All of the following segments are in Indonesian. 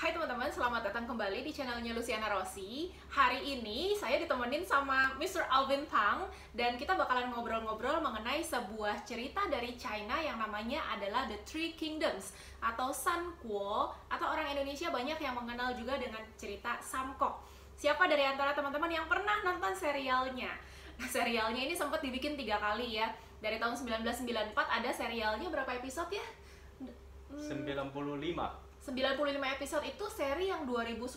Hai teman-teman, selamat datang kembali di channelnya Luciana Rossi. Hari ini saya ditemenin sama Mr. Alvin Tang dan kita bakalan ngobrol-ngobrol mengenai sebuah cerita dari China yang namanya adalah The Three Kingdoms atau San Kuo, atau orang Indonesia banyak yang mengenal juga dengan cerita Samkok. Siapa dari antara teman-teman yang pernah nonton serialnya? Nah, serialnya ini sempat dibikin 3 kali ya. Dari tahun 1994 ada serialnya, berapa episode ya? 95 episode itu seri yang 2010.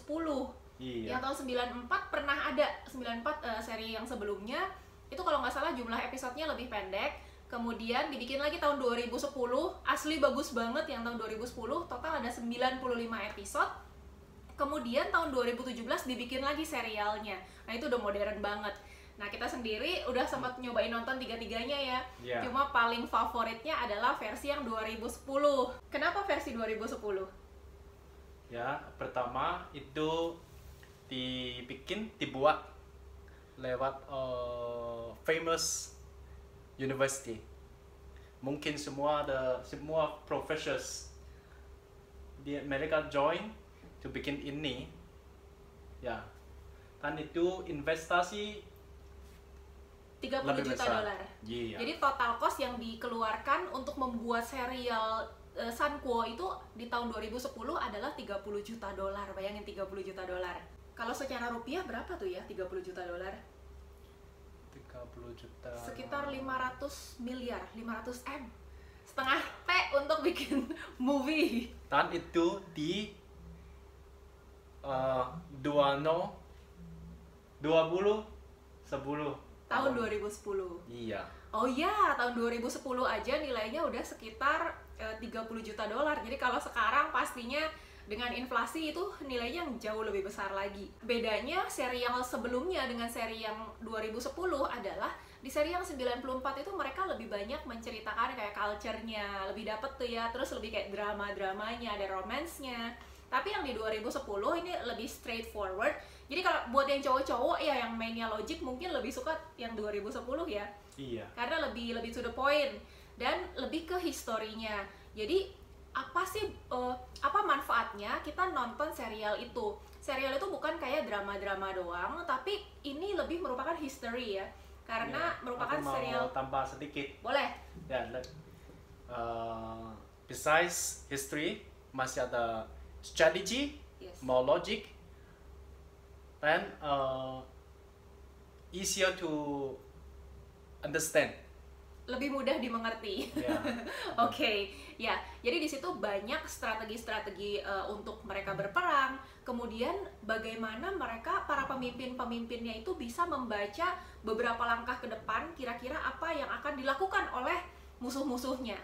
Iya. Yang tahun 94 pernah ada 94 seri yang sebelumnya. Itu kalau nggak salah jumlah episodenya lebih pendek. Kemudian dibikin lagi tahun 2010. Asli bagus banget yang tahun 2010. Total ada 95 episode. Kemudian tahun 2017 dibikin lagi serialnya. Nah itu udah modern banget. Nah kita sendiri udah sempat nyobain nonton tiga-tiganya ya. Yeah. Cuma paling favoritnya adalah versi yang 2010. Kenapa versi 2010? Ya, pertama itu dibuat lewat famous university. Mungkin semua professors mereka join to bikin ini. Ya. Dan itu investasi 30 juta dolar. Yeah. Jadi total cost yang dikeluarkan untuk membuat serial San Kuo itu di tahun 2010 adalah 30 juta dolar. Bayangin 30 juta dolar. Kalau secara rupiah berapa tuh ya 30 juta dolar? 30 juta. Sekitar 500 miliar, 500 M. Setengah T untuk bikin movie. Dan itu di 2010 tahun 2010. Iya. Oh iya, tahun 2010 aja nilainya udah sekitar 30 juta dolar. Jadi kalau sekarang pastinya dengan inflasi itu nilainya yang jauh lebih besar lagi. Bedanya seri yang sebelumnya dengan seri yang 2010 adalah di seri yang 94 itu mereka lebih banyak menceritakan kayak culture-nya, lebih dapet tuh ya, terus lebih kayak drama-dramanya, ada romance-nya. Tapi yang di 2010 ini lebih straightforward. Jadi kalau buat yang cowok-cowok ya yang mainnya logic mungkin lebih suka yang 2010 ya. Iya. Karena lebih to the point dan lebih ke historinya. Jadi apa sih apa manfaatnya kita nonton serial itu? Serial itu bukan kayak drama-drama doang, tapi ini lebih merupakan history ya. Karena merupakan aku mau serial. Tambah sedikit. Boleh. Ya, besides history masih ada strategy, Yes. more logic, and easier to understand. Lebih mudah dimengerti. Yeah. Oke, ya. Jadi di situ banyak strategi-strategi untuk mereka berperang. Kemudian bagaimana mereka para pemimpin-pemimpinnya itu bisa membaca beberapa langkah ke depan, kira-kira apa yang akan dilakukan oleh musuh-musuhnya.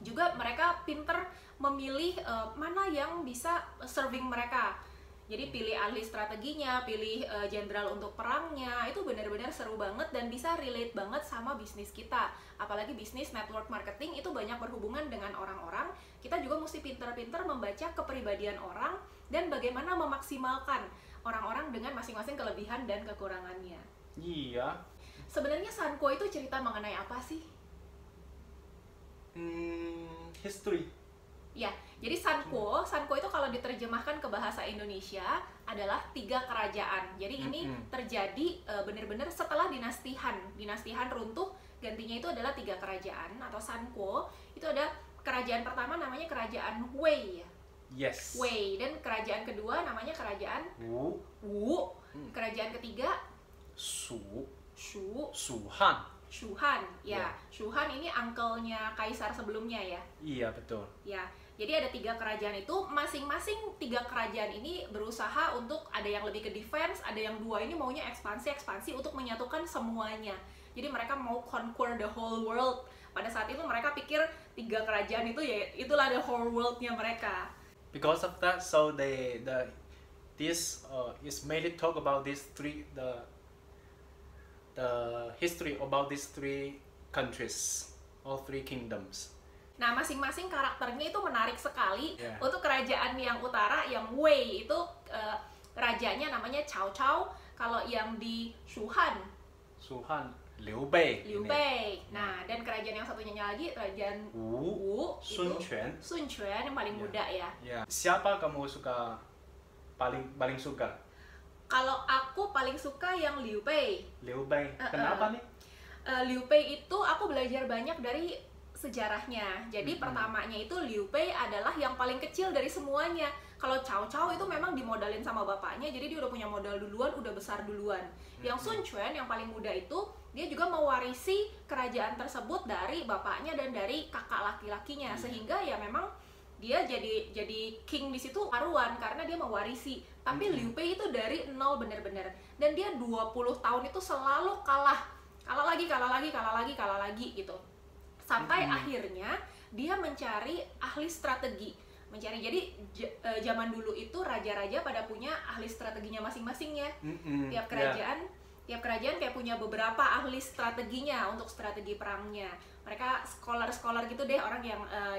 Juga mereka pinter memilih mana yang bisa serving mereka. Jadi pilih ahli strateginya, pilih jenderal untuk perangnya, itu benar-benar seru banget dan bisa relate banget sama bisnis kita. Apalagi bisnis network marketing itu banyak berhubungan dengan orang-orang. Kita juga mesti pinter-pinter membaca kepribadian orang dan bagaimana memaksimalkan orang-orang dengan masing-masing kelebihan dan kekurangannya. Iya. Sebenarnya San Kuo itu cerita mengenai apa sih? History. Ya, jadi San Kuo itu kalau diterjemahkan ke bahasa Indonesia adalah 3 kerajaan. Jadi ini terjadi benar-benar setelah dinasti Han runtuh, gantinya itu adalah 3 kerajaan atau San Kuo. Itu ada kerajaan pertama namanya kerajaan Wei. Yes. Wei, dan kerajaan kedua namanya kerajaan Wu. Kerajaan ketiga Shuhan. Ya, Shuhan ini uncle-nya kaisar sebelumnya ya. Iya, betul. Ya, jadi ada 3 kerajaan itu, masing-masing 3 kerajaan ini berusaha untuk ada yang lebih ke defense, ada yang 2 ini maunya ekspansi untuk menyatukan semuanya. Jadi mereka mau conquer the whole world. Pada saat itu mereka pikir 3 kerajaan itu ya itulah the whole world-nya mereka. Because of that, so this is mainly talk about these three the history about these 3 countries, all 3 kingdoms. Nah, masing-masing karakternya itu menarik sekali. Yeah. Untuk kerajaan yang utara, yang Wei itu rajanya namanya Cao Cao. Kalau yang di Shuhan Liu Bei. Liu ini. Bei. Nah, dan kerajaan yang satunya lagi kerajaan Wu Sun itu Quan. Sun Quan yang paling muda ya. Ya. Siapa kamu suka paling suka? Kalau aku paling suka yang Liu Bei. Liu Bei. Kenapa nih? Liu Bei itu aku belajar banyak dari sejarahnya. Jadi pertamanya itu Liu Bei adalah yang paling kecil dari semuanya. Kalau Cao Cao itu memang dimodalin sama bapaknya, jadi dia udah punya modal duluan, udah besar duluan. Yang Sun Quan yang paling muda itu, dia juga mewarisi kerajaan tersebut dari bapaknya dan dari kakak laki-lakinya, sehingga ya memang dia jadi king di situ paruan karena dia mewarisi. Tapi Liu Bei itu dari nol bener-bener, dan dia 20 tahun itu selalu kalah lagi gitu. Sampai akhirnya dia mencari ahli strategi. Jadi zaman dulu itu raja-raja pada punya ahli strateginya masing-masingnya. Tiap kerajaan kayak punya beberapa ahli strateginya untuk strategi perangnya. Mereka scholar gitu deh, orang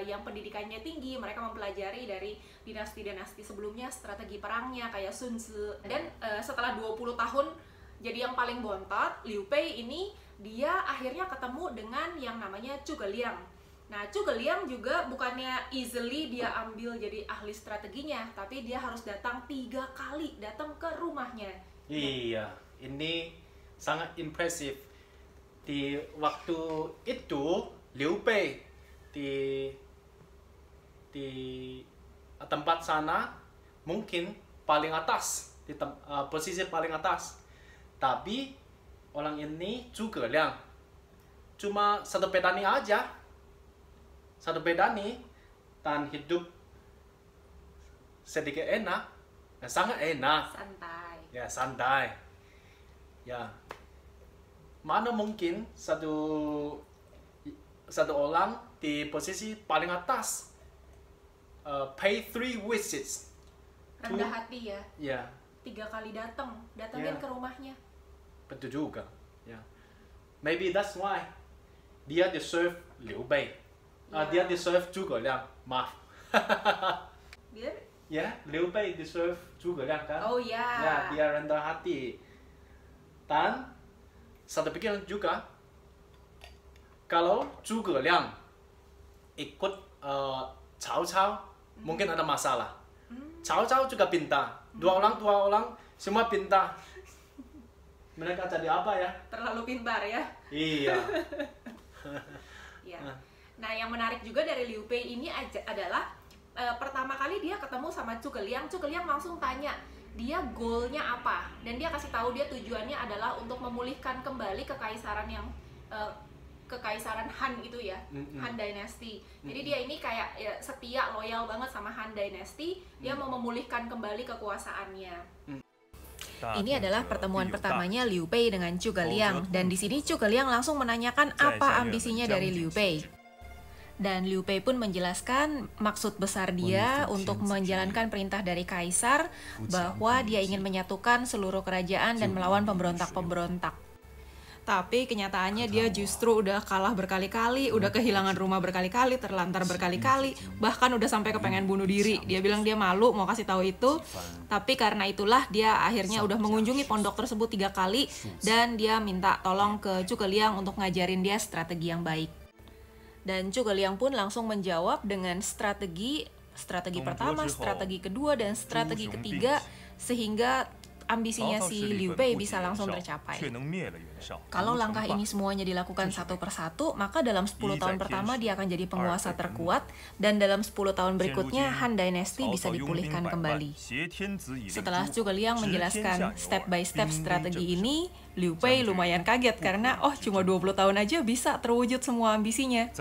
yang pendidikannya tinggi, mereka mempelajari dari dinasti-dinasti sebelumnya strategi perangnya kayak Sun Tzu. Dan setelah 20 tahun jadi yang paling bontot, Liu Bei ini dia akhirnya ketemu dengan yang namanya Zhuge Liang. Nah, Zhuge Liang juga bukannya easily dia ambil jadi ahli strateginya, tapi dia harus datang 3 kali datang ke rumahnya. Iya, ini sangat impresif. Di waktu itu Liu Bei di tempat sana mungkin paling atas, posisi paling atas. Tapi orang ini Zhuge Liang cuma satu petani aja. Satu petani dan hidup sedikit enak, sangat enak. Santai. Ya, santai. Ya, mana mungkin satu orang di posisi paling atas pay 3 visits. Rendah hati ya. Ya. 3 kali datengin ke rumahnya. Betul juga. Ya. Maybe that's why dia deserve Liu Bei. Dia deserve Zhuge Liang. Maaf. Ya, Liu Bei deserve Zhuge Liang kan? Oh ya. Ya, dia rendah hati. Dan satu pikiran juga, kalau Zhuge Liang ikut Cao Cao, mungkin ada masalah. Cao Cao juga pintar. Dua orang semua pintar. Mereka jadi apa ya? Terlalu pintar ya. Iya. Ya. Nah, yang menarik juga dari Liu Bei ini adalah pertama kali dia ketemu sama Zhuge Liang langsung tanya dia goalnya apa, dan dia kasih tahu dia tujuannya adalah untuk memulihkan kembali kekaisaran Han itu ya, Han Dynasty. Jadi dia ini kayak ya, setia, loyal banget sama Han Dynasty. Dia mau memulihkan kembali kekuasaannya. Ini adalah pertemuan pertamanya Liu Bei dengan Zhuge Liang, dan di sini Zhuge Liang langsung menanyakan apa ambisinya dari Liu Bei. Dan Liu Bei pun menjelaskan maksud besar dia untuk menjalankan perintah dari kaisar bahwa dia ingin menyatukan seluruh kerajaan dan melawan pemberontak-pemberontak. Tapi kenyataannya dia justru udah kalah berkali-kali, udah kehilangan rumah berkali-kali, terlantar berkali-kali, bahkan udah sampai kepengen bunuh diri. Dia bilang dia malu mau kasih tahu itu, tapi karena itulah dia akhirnya udah mengunjungi pondok tersebut 3 kali, dan dia minta tolong ke Zhuge Liang untuk ngajarin dia strategi yang baik. Dan Zhuge Liang pun langsung menjawab dengan strategi pertama, strategi kedua, dan strategi ketiga, sehingga ambisinya si Liu Bei bisa langsung tercapai. Kalau langkah ini semuanya dilakukan satu persatu, maka dalam 10 tahun pertama dia akan jadi penguasa terkuat, dan dalam 10 tahun berikutnya Han Dynasty bisa dipulihkan kembali. Setelah Zhuge Liang menjelaskan step by step strategi ini, Liu Bei lumayan kaget karena cuma 20 tahun aja bisa terwujud semua ambisinya.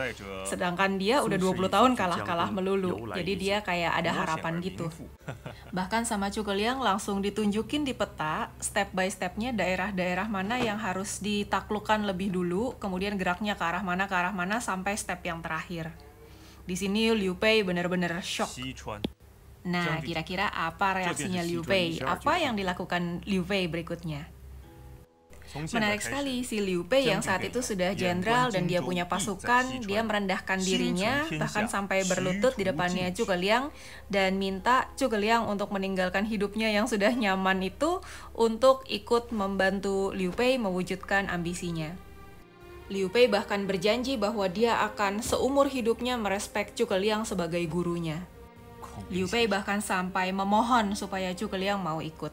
Sedangkan dia udah 20 tahun kalah melulu. Jadi dia kayak ada harapan gitu. Bahkan sama Zhuge Liang langsung ditunjukin di peta step by stepnya daerah-daerah mana yang harus ditaklukkan lebih dulu, kemudian geraknya ke arah mana sampai step yang terakhir. Di sini Liu Bei benar-benar shock. Nah, kira-kira apa reaksinya Liu Bei? Apa yang dilakukan Liu Bei berikutnya? Menarik sekali, si Liu Bei yang saat itu sudah jenderal dan dia punya pasukan, dia merendahkan dirinya, bahkan sampai berlutut di depannya Zhuge Liang, dan minta Zhuge Liang untuk meninggalkan hidupnya yang sudah nyaman itu untuk ikut membantu Liu Bei mewujudkan ambisinya. Liu Bei bahkan berjanji bahwa dia akan seumur hidupnya merespek Zhuge Liang sebagai gurunya. Liu Bei bahkan sampai memohon supaya Zhuge Liang mau ikut.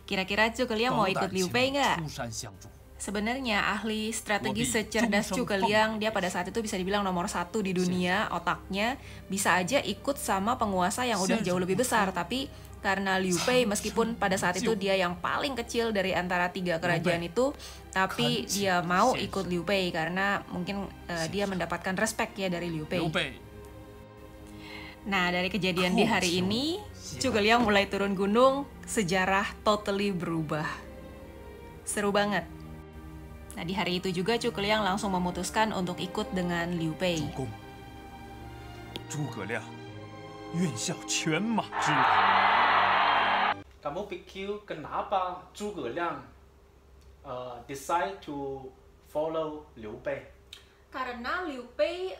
Kira-kira Zhuge Liang mau ikut Liu Bei nggak? Sebenarnya ahli strategi secerdas Zhuge Liang, dia pada saat itu bisa dibilang nomor 1 di dunia, otaknya bisa aja ikut sama penguasa yang udah jauh lebih besar. Tapi karena Liu Bei meskipun pada saat itu dia yang paling kecil dari antara 3 kerajaan itu, tapi dia mau ikut Liu Bei karena mungkin dia mendapatkan respect ya dari Liu Bei. Nah, dari kejadian di hari ini, Zhuge Liang mulai turun gunung, sejarah totally berubah. Seru banget. Nah, di hari itu juga Zhuge Liang langsung memutuskan untuk ikut dengan Liu Bei. Kamu pikir kenapa Zhuge Liang decide to follow Liu Bei? Karena Liu Bei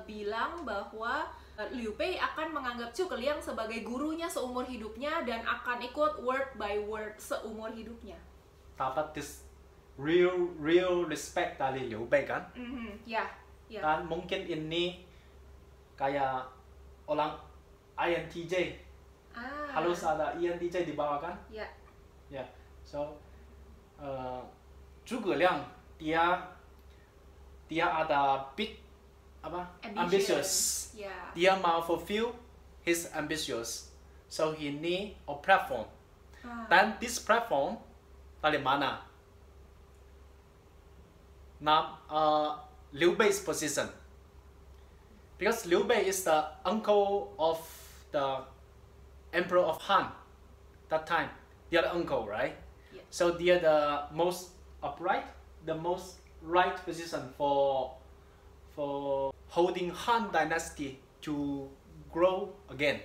bilang bahwa Liu Bei akan menganggap Zhuge Liang sebagai gurunya seumur hidupnya dan akan ikut word by word seumur hidupnya. Dapat real respect dari Liu Bei kan? Ya. Dan mungkin ini kayak orang INTJ. Harus ada INTJ di bawah kan? Ya. Ya. So Zhuge Liang dia ada big ambitious. Yeah. Dia mau fulfill his ambitious. So he need a platform. Dan this platform dari mana? Not Liu Bei's position, because Liu Bei is the uncle of the Emperor of Han that time. They are the uncle, right? Yeah. So they are the most upright, the most right position for holding Han dynasty to grow again.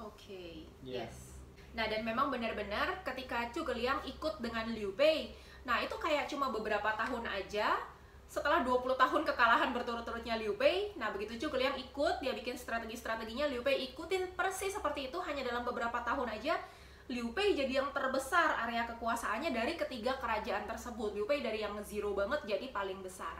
Oke. Yeah. Yes. Nah, dan memang benar-benar ketika Zhuge Liang ikut dengan Liu Bei, nah itu kayak cuma beberapa tahun aja setelah 20 tahun kekalahan berturut-turutnya Liu Bei. Nah, begitu Zhuge Liang ikut, dia bikin strategi-strateginya, Liu Bei ikutin persis seperti itu. Hanya dalam beberapa tahun aja Liu Bei jadi yang terbesar area kekuasaannya dari ketiga kerajaan tersebut. Liu Bei dari yang zero banget jadi paling besar.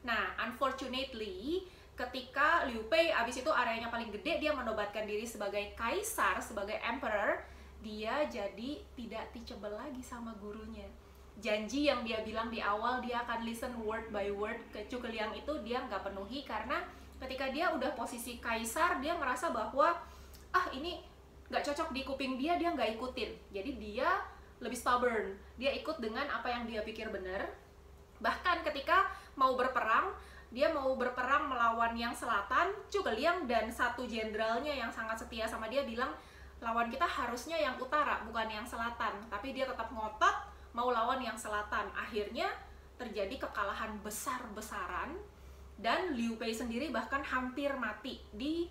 Nah, unfortunately ketika Liu Bei abis itu areanya paling gede, dia menobatkan diri sebagai kaisar, sebagai emperor, dia jadi tidak teachable lagi sama gurunya. Janji yang dia bilang di awal dia akan listen word by word ke Zhuge Liang itu dia nggak penuhi, karena ketika dia udah posisi kaisar, dia merasa bahwa ini nggak cocok di kuping dia nggak ikutin. Jadi dia lebih stubborn, dia ikut dengan apa yang dia pikir benar. Bahkan ketika mau berperang, dia mau berperang melawan yang selatan, Zhuge Liang dan satu jenderalnya yang sangat setia sama dia bilang, lawan kita harusnya yang utara bukan yang selatan. Tapi dia tetap ngotot mau lawan yang selatan. Akhirnya terjadi kekalahan besar-besaran dan Liu Bei sendiri bahkan hampir mati di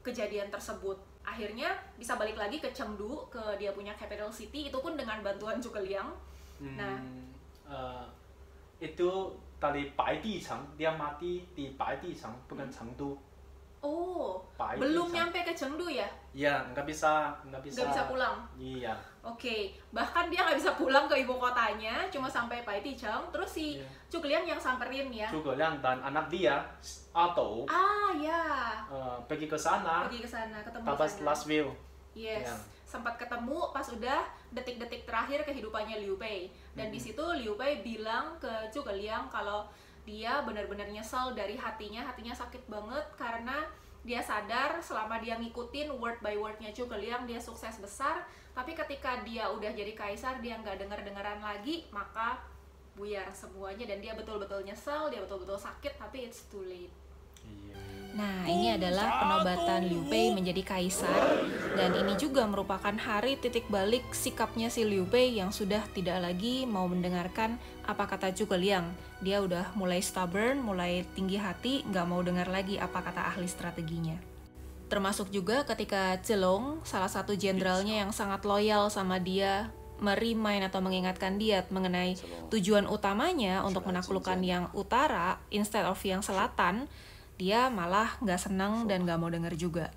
kejadian tersebut. Akhirnya bisa balik lagi ke Chengdu, ke dia punya capital city, itu pun dengan bantuan Zhuge Liang. Nah, itu dari Baidicang, dia mati di Baidicang, bukan Chengdu. Oh, Baidicang. belum nyampe ke Chengdu ya? Iya, nggak bisa pulang. Iya. Oke, bahkan dia nggak bisa pulang ke ibu kotanya, cuma sampai Baidicang. Terus si Zhuge Liang yang samperin ya. Zhuge Liang dan anak dia, Atau. Pergi ke sana. Ketemu Dapat sana. last view. Yes. Sempat ketemu pas udah detik-detik terakhir kehidupannya Liu Bei. Dan di situ Liu Bei bilang ke Zhuge Liang kalau dia benar-benar nyesel dari hatinya sakit banget karena dia sadar selama dia ngikutin word by wordnya Zhuge Liang dia sukses besar, tapi ketika dia udah jadi kaisar dia nggak dengar-dengaran lagi, maka buyar semuanya dan dia betul-betul nyesel, dia betul-betul sakit, tapi it's too late. Nah, ini adalah penobatan Liu Bei menjadi kaisar, dan ini juga merupakan hari titik balik sikapnya si Liu Bei yang sudah tidak lagi mau mendengarkan apa kata Zhuge Liang. Dia udah mulai stubborn, mulai tinggi hati, nggak mau dengar lagi apa kata ahli strateginya. Termasuk juga ketika Zilong, salah satu jenderalnya yang sangat loyal sama dia, merimain atau mengingatkan dia mengenai tujuan utamanya untuk menaklukkan yang utara instead of yang selatan, dia malah nggak senang dan nggak mau dengar juga.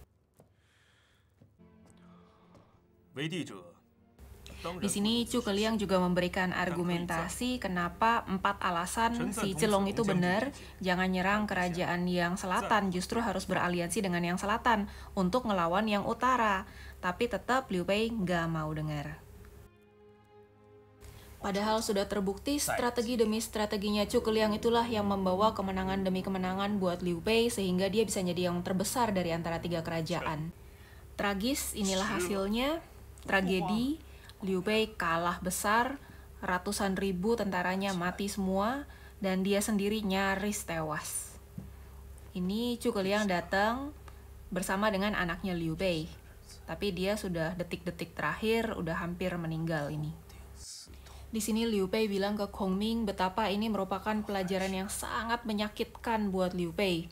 Di sini Chu Keliang juga memberikan argumentasi kenapa 4 alasan si Celong itu benar, jangan nyerang kerajaan yang selatan, justru harus beraliansi dengan yang selatan untuk ngelawan yang utara. Tapi tetap Liu Bei nggak mau dengar. Padahal sudah terbukti strategi demi strateginya Chu Keliang itulah yang membawa kemenangan demi kemenangan buat Liu Bei sehingga dia bisa jadi yang terbesar dari antara 3 kerajaan. Tragis, inilah hasilnya, tragedi, Liu Bei kalah besar, ratusan ribu tentaranya mati semua, dan dia sendiri nyaris tewas. Ini Chu Keliang datang bersama dengan anaknya Liu Bei, tapi dia sudah detik-detik terakhir, udah hampir meninggal ini. Di sini Liu Bei bilang ke Kong Ming betapa ini merupakan pelajaran yang sangat menyakitkan buat Liu Bei.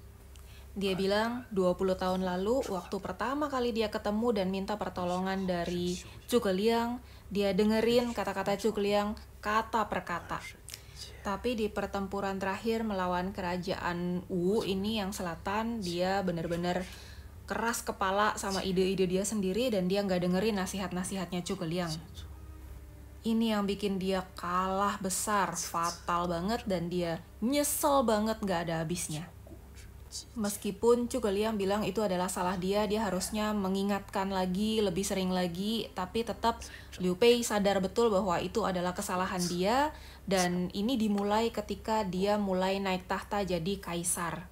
Dia bilang 20 tahun lalu waktu pertama kali dia ketemu dan minta pertolongan dari Chu Keliang, dia dengerin kata-kata Chu Keliang kata per kata. Tapi di pertempuran terakhir melawan kerajaan Wu ini yang selatan, dia benar-benar keras kepala sama ide-ide dia sendiri dan dia nggak dengerin nasihat-nasihatnya Chu Keliang. Ini yang bikin dia kalah besar, fatal banget, dan dia nyesel banget gak ada habisnya. Meskipun Chu Keliang bilang itu adalah salah dia harusnya mengingatkan lagi, lebih sering lagi, tapi tetap Liu Bei sadar betul bahwa itu adalah kesalahan dia, dan ini dimulai ketika dia mulai naik tahta jadi kaisar.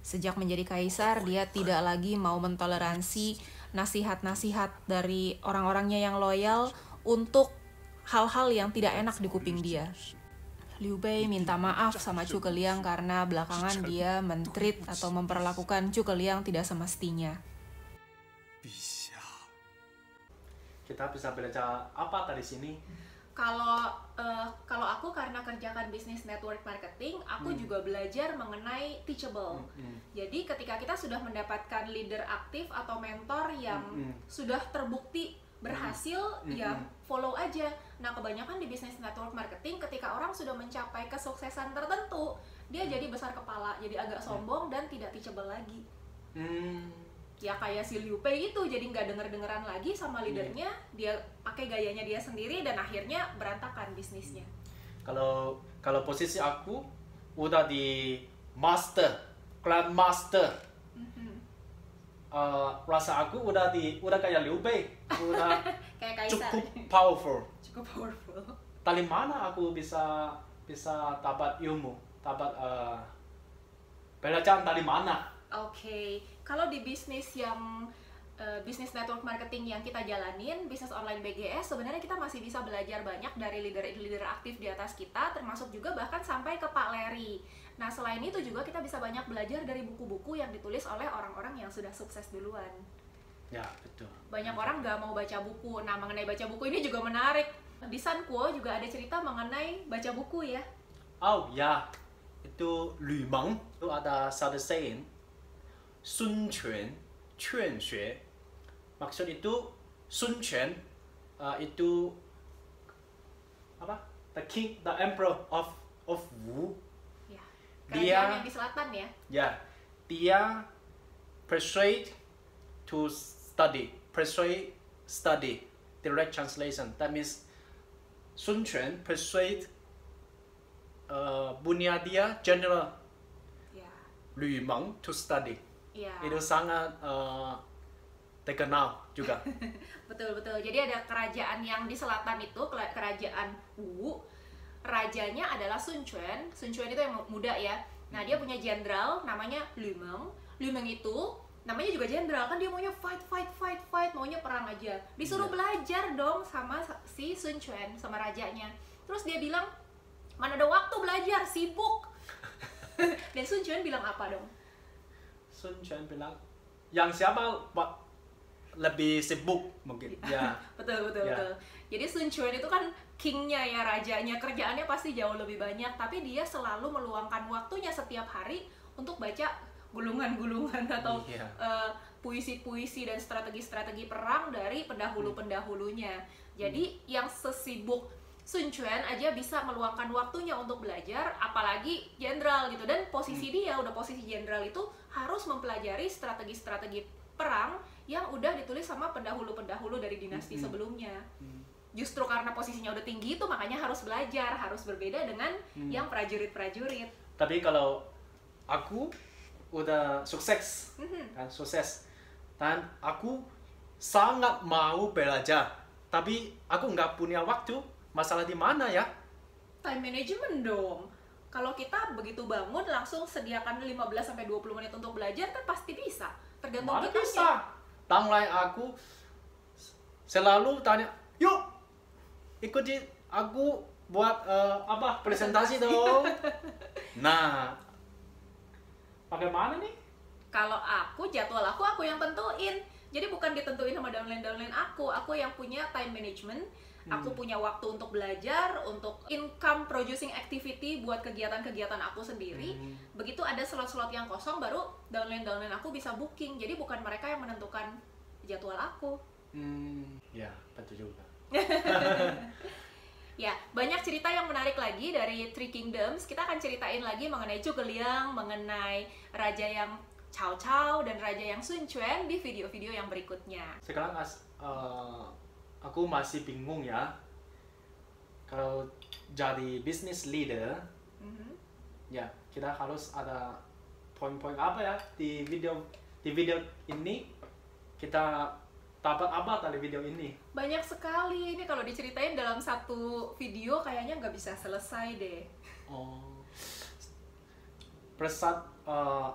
Sejak menjadi kaisar, dia tidak lagi mau mentoleransi nasihat-nasihat dari orang-orangnya yang loyal untuk hal-hal yang tidak enak di kuping dia. Liu Bei minta maaf sama Chu Keliang karena belakangan dia men-treat atau memperlakukan Chu Keliang tidak semestinya. Kita bisa belajar apa dari sini? Kalau aku karena kerjakan bisnis network marketing, aku juga belajar mengenai teachable. Jadi ketika kita sudah mendapatkan leader aktif atau mentor yang sudah terbukti berhasil, ya follow aja. Nah, kebanyakan di bisnis network marketing ketika orang sudah mencapai kesuksesan tertentu, dia jadi besar kepala, jadi agak sombong dan tidak teachable lagi. Ya kayak si Liu Bei itu, jadi nggak denger-dengeran lagi sama leadernya, dia pakai gayanya dia sendiri dan akhirnya berantakan bisnisnya. Kalau posisi aku udah di master, grand master. Rasa aku udah kayak Liu Bei, udah kayak cukup powerful. Cukup powerful. Dari mana aku bisa dapat ilmu, dapat belajar dari mana? Oke, kalau di bisnis yang bisnis network marketing yang kita jalanin, bisnis online BGS, sebenarnya kita masih bisa belajar banyak dari leader aktif di atas kita, termasuk juga bahkan sampai ke Pak Larry. Nah, selain itu juga kita bisa banyak belajar dari buku-buku yang ditulis oleh orang-orang yang sudah sukses duluan. Ya, betul. Banyak orang nggak mau baca buku. Nah, mengenai baca buku ini juga menarik. Di Sun Quo juga ada cerita mengenai baca buku ya. Oh ya, itu Lu Meng, itu ada satu saying, Sun Quan, Quan Xue. Maksud itu Sun Quan itu apa? The king, the emperor of Wu. Ya, kerajaan yang di selatan ya. Ya, dia persuade to study. Direct translation. That means Sun Quan persuade Bunyadia General Lu Meng to study. Itu sangat terkenal juga. Betul. Jadi ada kerajaan yang di selatan itu, kerajaan Wu. Rajanya adalah Sun Quan. Sun Quan itu yang muda ya. Nah, dia punya jenderal namanya Lu Meng. Lu Meng itu namanya juga jenderal, kan dia maunya fight, maunya perang aja. Disuruh belajar dong sama si Sun Quan, sama rajanya. Terus dia bilang, mana ada waktu belajar, sibuk. Dan Sun Quan bilang apa dong? Sun Quan bilang, yang siapa lebih sibuk mungkin. Ya. Betul. Jadi Sun Quan itu kan kingnya ya, rajanya, kerjaannya pasti jauh lebih banyak, tapi dia selalu meluangkan waktunya setiap hari untuk baca gulungan-gulungan atau puisi-puisi dan strategi-strategi perang dari pendahulu-pendahulunya. Jadi yang sesibuk Sun Quan aja bisa meluangkan waktunya untuk belajar, apalagi jenderal gitu. Dan posisi dia, udah posisi jenderal itu harus mempelajari strategi-strategi perang yang udah ditulis sama pendahulu-pendahulu dari dinasti sebelumnya. justru karena posisinya udah tinggi itu makanya harus belajar, harus berbeda dengan yang prajurit-prajurit. Tapi kalau aku udah sukses, kan sukses, dan aku sangat mau belajar, tapi aku nggak punya waktu. Masalah di mana ya? Time management dong. Kalau kita begitu bangun langsung sediakan 15-20 menit untuk belajar kan pasti bisa. Tergantung Mana kitanya. bisa? Tanglai aku selalu tanya, yuk ikuti aku buat apa presentasi dong. Nah, bagaimana nih? Kalau aku, jadwal aku yang tentuin. Jadi bukan ditentuin sama downline aku yang punya time management. Aku punya waktu untuk belajar, untuk income producing activity buat kegiatan-kegiatan aku sendiri. Begitu ada slot-slot yang kosong, baru downline aku bisa booking. Jadi bukan mereka yang menentukan jadwal aku. Ya, betul juga. Ya, banyak cerita yang menarik lagi dari Three Kingdoms. Kita akan ceritain lagi mengenai Zhuge Liang, mengenai raja yang Cao Cao dan raja yang Sun Quan di video-video yang berikutnya. Sekarang aku masih bingung ya. Kalau jadi business leader, ya kita harus ada poin-poin apa ya di video ini, kita dapat apa dari video ini? Banyak sekali. Ini kalau diceritain dalam satu video kayaknya nggak bisa selesai deh. Persat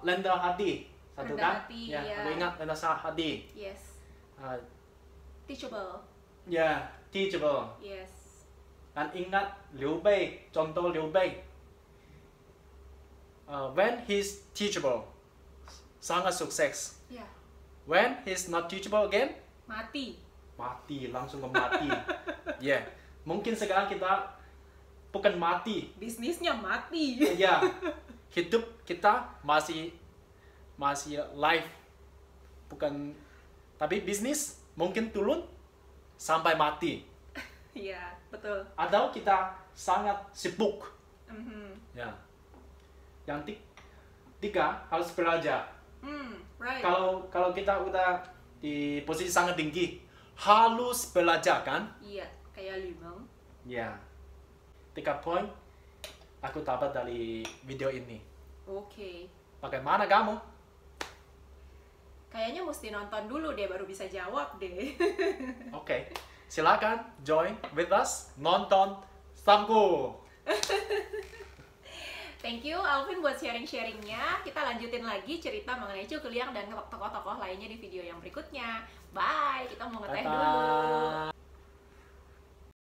rendah hati, satu Rendah kan? hati, Ya, ya. aku ingat rendah hati. Yes. Uh, Teachable. ya, teachable. Yes. Dan ingat Liu Bei, contoh Liu Bei. When he's teachable, sangat sukses. Ya. When he's not teachable again, Mati. mati, langsung ke mati. Ya, mungkin sekarang kita bukan mati. Bisnisnya mati. Ya, hidup kita masih live, bukan, tapi bisnis mungkin turun sampai mati. Iya, betul. Atau kita sangat sibuk. Ya. Yang tiga harus belajar. Right. Kalau kita udah di posisi sangat tinggi, harus belajar kan? Iya, kayak Limang. Ya. 3 poin aku dapat dari video ini. Oke. Bagaimana kamu? Kayaknya mesti nonton dulu deh baru bisa jawab deh. Oke. Silakan join with us, nonton Samku. Thank you Alvin buat sharing-sharingnya. Kita lanjutin lagi cerita mengenai Zhuge Liang dan tokoh-tokoh lainnya di video yang berikutnya. Bye, kita mau ngeteh dulu.